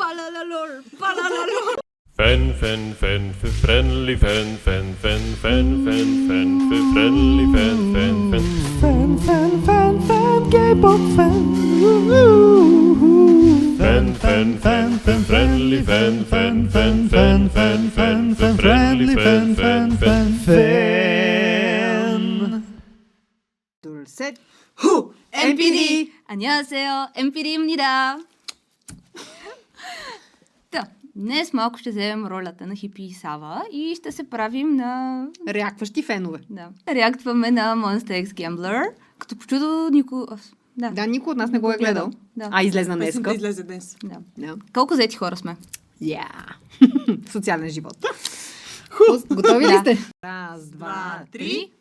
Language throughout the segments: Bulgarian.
Палалалор, палалалор. Fan, fan, fan, for friendly fan, fan, fan, fan, fan, fan, for friendly fan, fan, fan. Fan, fan, fan, fan, K-pop fan. Fan, fan, fan, for friendly fan, fan, fan, fan, fan, fan, for friendly fan, fan, fan. Fan. 둘, 셋. 후! NPD. 안녕하세요. NPD입니다. Днес малко ще вземем ролята на Хипи и Сава и ще се правим на... Реакващи фенове. Да. Реактваме на Monster X Gambler. Като по чудо никой... Да, никой от нас не го е гледал. Да. А, излезна днеска. Песента излезе днес. Да. Колко заети хора сме? Социален живот. Готови ли сте? Раз, два, три.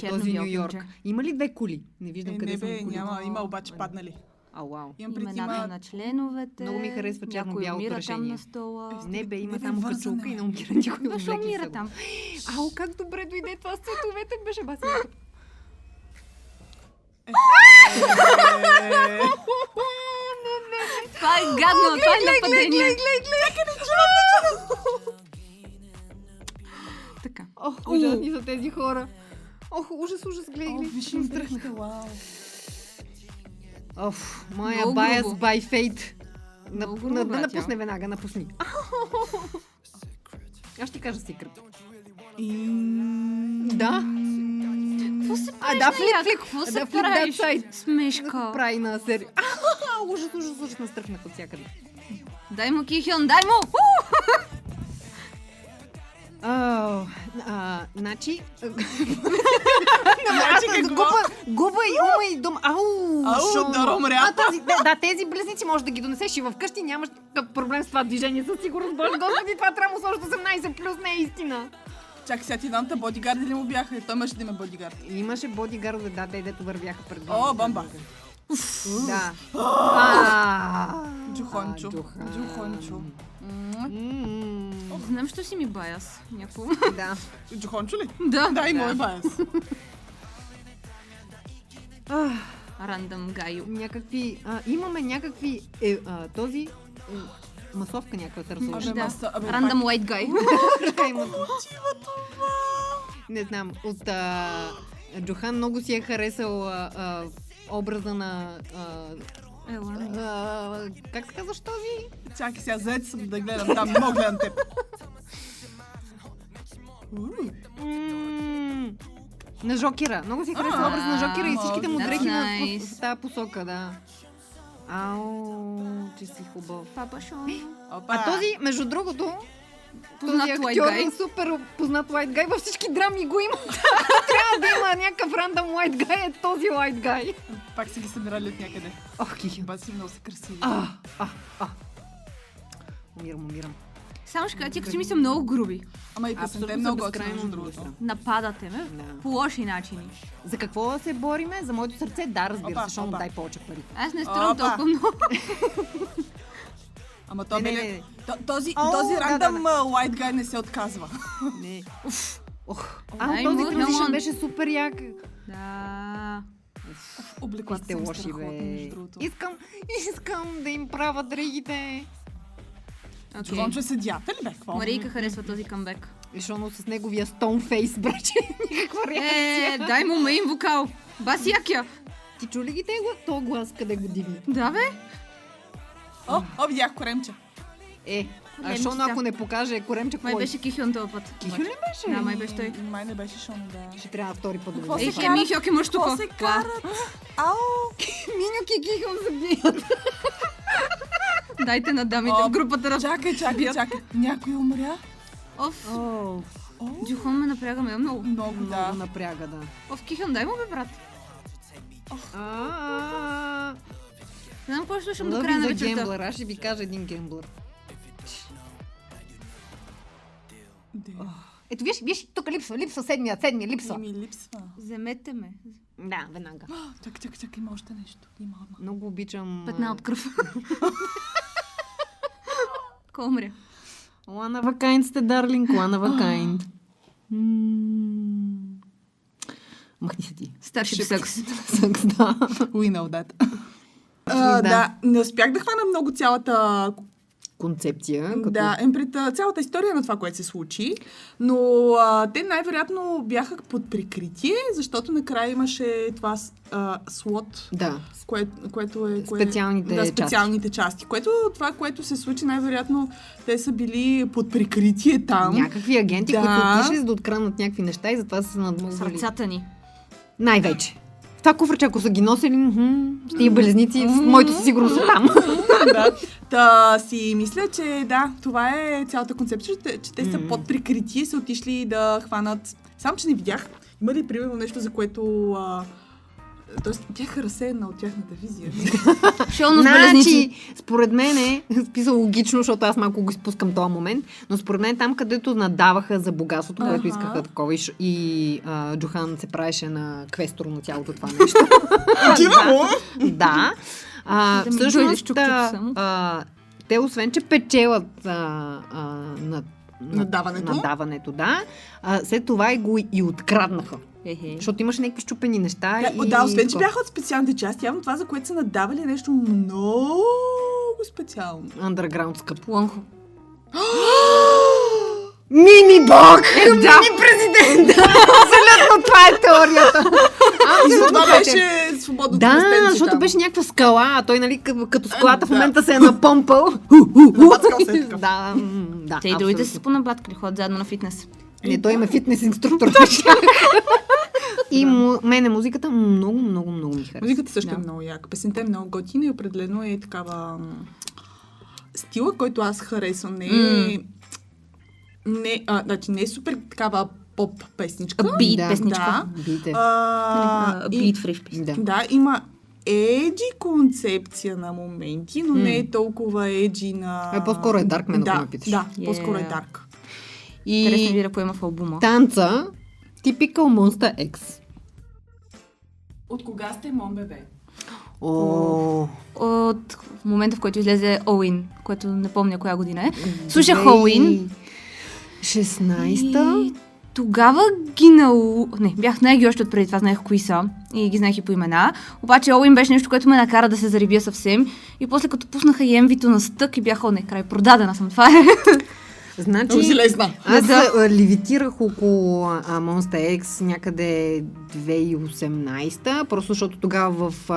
Този Ню Йорк. Има ли две кули? Не виждам къде са кулите. Няма, има обаче паднали. Вау. Имам пред Имената на членовете. Много ми харесва черно-бялото умира решение. там на стола. Не бе, има Не бе, само вързане. качулка и не умира никой от Защо леки умира събо. там? Ау, как добре дойде това с цветовете, беше баси. Това е гадно, това е нападение. Така. Ох, ужасни са тези хора. Ох, ужас, гледай. Виж им дръхте, вау. Оф, моя Много bias грубо. by fate. Много грубо, Да братя. напусне веднага, напусни. Аз ще ти кажа секрет. Да. Какво се правиш да, на флип, як? флип. Какво Да, се флип that правиш? side. Смешка. Прави на серия. Ужас, настръхнах от всякъде. Дай му, Кихион, дай му! Значи... какво? Губа и ума и дом. Шоно. да умря. Тези близници може да ги донесеш и вкъщи, нямаш такъв проблем с това движение. Със сигурност, Боже Господи, това трябва му сложи 18 плюс, не е истина. Чакай сега, ти двамата бодигарди ли му бяха? Той имаше да има бодигард. Имаше бодигардове, дето вървяха пред О, мен. бомба. Да. Джухончо. Джухончо. Знам, що си ми баяс. Някакво. Да. Джухончо ли? Да. Да, и мой байс. Рандъм гайо. Имаме някакви... Този... Масовка някаква търсоваш. Да. Абе, Рандъм white guy. Не знам. От Джохан много си е харесал образа на... как се казваш този? Чакай сега, заед съм да гледам там, не мога гледам теб. На Жокера. Много си харесал образ на Жокера и всичките му that's дрехи nice. в тази посока, да. Че си хубав. Папа Шон. А този, между другото, Познат този white актьор guy. е супер познат white guy. Във всички драми го има. Трябва да има някакъв рандъм white guy, е този white guy. Пак са ги събирали от някъде. Ох, Кихи. Баси много са красиви. Умирам. Само ще кажа, тия костюми са много груби. Ама и песента е Абсолютно много са готина, безкрайно между другото. бърза. Нападате ме Да. по лоши начини. За какво се бориме? За моето сърце? Да, разбира Опа, се, защото опа. дай повече пари. Аз не струвам Опа. толкова много. Ама то Не. бе... Този Да, рандъм да. white guy не се отказва. Не. Дай Този му, transition come on. беше супер як. Да. Облеклата Сте са ми лоши, страхотни, бе. между другото. Искам да им правя дрегите. Окей. Джухончо е съдията ли бе? Какво? Марийка харесва този камбек. Защото с неговия stone face, браче, никаква реакция. Дай му мейн вокал. Баси якия. Ти чу ли ги този глас, къде го дигне? Да, бе. О, видях коремче. Защото Коремчета. ако не покаже коремче, Май какво беше Кихион този път. Кихю ли беше? Да, май беше той. Май не беше Шоно, да. Ще трябва втори път да го Какво видя. се Ей, ми Хьоки мъж тук. Какво се карат? Ау! Миньоки и Кихю забият. Дайте на дамите в групата да... Чакай. Някой умря? Оф, О, Джухон ме напряга много. Много, много да. напряга, да. Оф, Кихион, дай му бе, брат. Не знам какво ще слушам до края на за вечерта. гемблър, аз ще ви кажа един гемблър. Ето виж, тук липсва седмия липсва. Ми липсва. Вземете ме. Да, веднага. Чакай, има още нещо. Има. Много обичам... Петна от кръв. Кой умря? One of a kind сте, дарлинг, one of a kind. Махни се ти. Старшип секс. Секс, да. We know that. Да, не успях да хвана много цялата Концепция. Като... Да, пред цялата история на това, което се случи, но те най-вероятно бяха под прикритие, защото накрая имаше това слот, Да. което е... Специалните части. Това, което се случи, най-вероятно те са били под прикритие там. Някакви агенти, които отишли за да откранат някакви неща и затова са се надмогвали. Сърцата ни. Най-вече. Това куфрче, ако са ги носили, с тия белезници, моето със сигурност са там. Да. Та си мисля, че да, това е цялата концепция, че те са под прикритие, са отишли да хванат. Само, че не видях. Има ли примерно нещо, за което... Тоест, бях разсеяна от тяхната визия. Шоно с белезници. Значи, според мен е, списал логично, защото аз малко го изпускам този момент, но според мен там, където надаваха за богатството, което искаха такова и Джохан се правеше на квестор на цялото това нещо. Да. Всъщност, те освен, че печелят надаването, да, след това и откраднаха. Защото имаше някакви щупени неща. Да, освен, че бяха от специалните части, явно това, за което са надавали, е нещо много специално. Underground скъпо. Лънхо. Мини бог! Мини президент! Абсолютно това е теорията. И за това беше свободното местенце. Да, защото беше някаква скала, а той, нали, като скалата в момента се е напомпал. Набаткал се е такъв. Да. Те и другите са понабаткали, ходят заедно на фитнес. Не, той има фитнес инструктор. И мене музиката много ми харесва. Музиката също е много яка. Песента е много готина и определено е такава стила, който аз харесвам. Не е супер такава поп песничка. Бит песничка. Бит фриш песничка. Да, има еджи концепция на моменти, но не е толкова еджи на... По-скоро е дарк, мен ако ме питаш. Да, по-скоро е дарк. Интересно ви да поема в албума. Танца, Typical Monsta X. От кога сте Мон Бебе? От момента, в който излезе Оуин, което не помня коя година е. Слушах Оуин. 16-та? И тогава бях знаех ги още от преди това, знаех кои са и ги знаех и по имена. Обаче Оуин беше нещо, което ме накара да се зарибя съвсем. И после като пуснаха и MV-то на стък и бях край, продадена съм, това е. Значи, аз левитирах около Monsta X някъде 2018, просто защото тогава в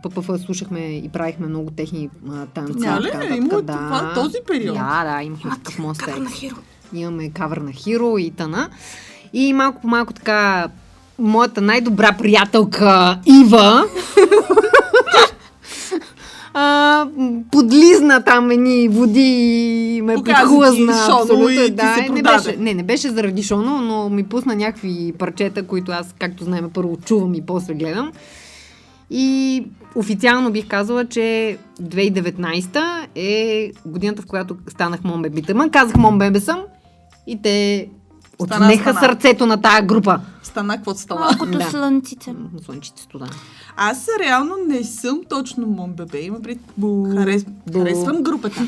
ППФ слушахме и правихме много техни танци. Има този период? Да, имахме такъв Monsta X. Имаме кавър на Hero и тана. И малко по малко така моята най-добра приятелка Ива подлизна там едни води и ме подхлъзна. Абсолютно. Не беше заради Шоно, но ми пусна някакви парчета, които аз, както знаем, първо чувам и после гледам. И официално бих казала, че 2019 е годината, в която станах Мон Бебе. Казах Мон Бебе съм и те отнеха сърцето на тая група. Стана, каквото стана. Малкото слънчице. Слънчицето, да. Аз реално не съм точно Мон Бебе. Има харесвам групата.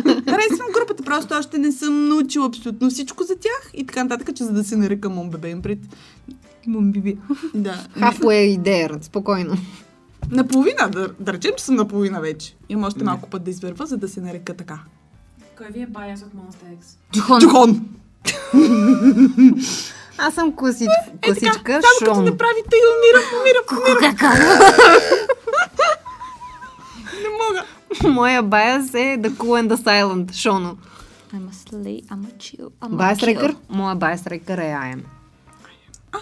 Харесвам групата, просто още не съм научила абсолютно всичко за тях и така нататък, че за да се нарека Мон Бебе им пред Мон Бебе. Да. Halfway there, спокойно. Наполовина, да речем, че съм наполовина вече. Имам още малко път да извърва, за да се нарека така. Кой ви е баяс от Monsta X? Джохон! Аз съм класичка, Шон. Само като не правите и умирам. Не мога. Моя баяс е The Cool and the Silent, Шоно. I'm a slay, I'm a chill, Баяс рекър? Моя баяс рекър е I am.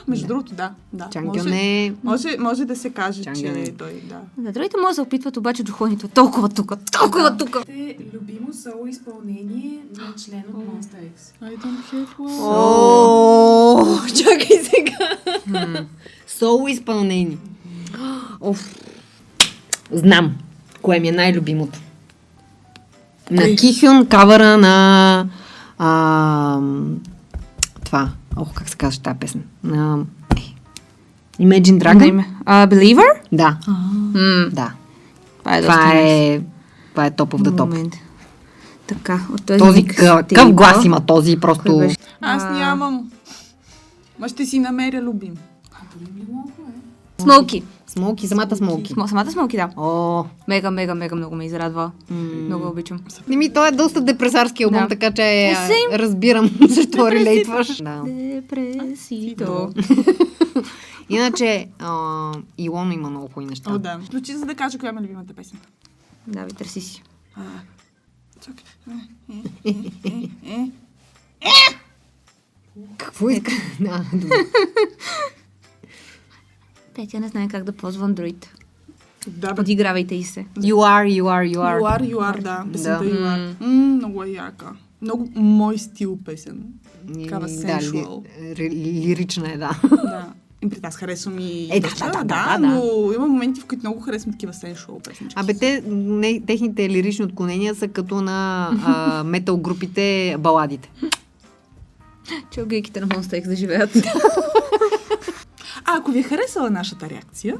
Между другото, да. Чангьон е... Може да се каже, че той, да. Другите може да се опитват, обаче Джохонито толкова тук. Любимо соло изпълнение на член от Monsta X. I don't have one. Чакай сега. Соло изпълнение. Знам кое ми е най-любимото. На Кихюн, кавъра на това. Как се казва тази песен? Imagine Dragon? Believer? Да. Да. Това е топ of the top. Така, от този къв глас има този, просто... Аз нямам. Ма ще си намеря любим. Смоки. Смоки, самата Смоки. Самата Смоки, да. О, Мега, много ме израдва. Много обичам. той е доста депресарски албум, Да. така че Same. разбирам защо релейтваш. Да. Депресито. Иначе, Илона има много хубави неща. О, да. Включи, за да кажа коя ме любимата песен. Давай, търси си. Чакай. Какво иска? Добре. Петя не знае как да ползва Android. Да, бе. Подигравайте и се. You are. You are, да. Песента Да. You are. Много е яка. Много мой стил песен. Такава sensual. Лирична е, да. Да. И при аз харесвам и... Да. но има моменти, в които много харесвам такива sensual песнички. Техните лирични отклонения са като на метал групите баладите. Чилгейките на Monster X да живеят. Ако ви е харесала нашата реакция,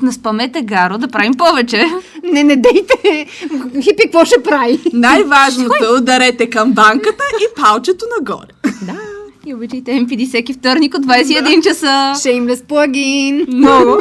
Наспамете Гаро да правим повече. Не дейте! Хипи, какво ще прави? най-важното е ударете камбанката и палчето нагоре. Да. И обичайте MPD всеки вторник от 21 часа. Shameless plugin. Много.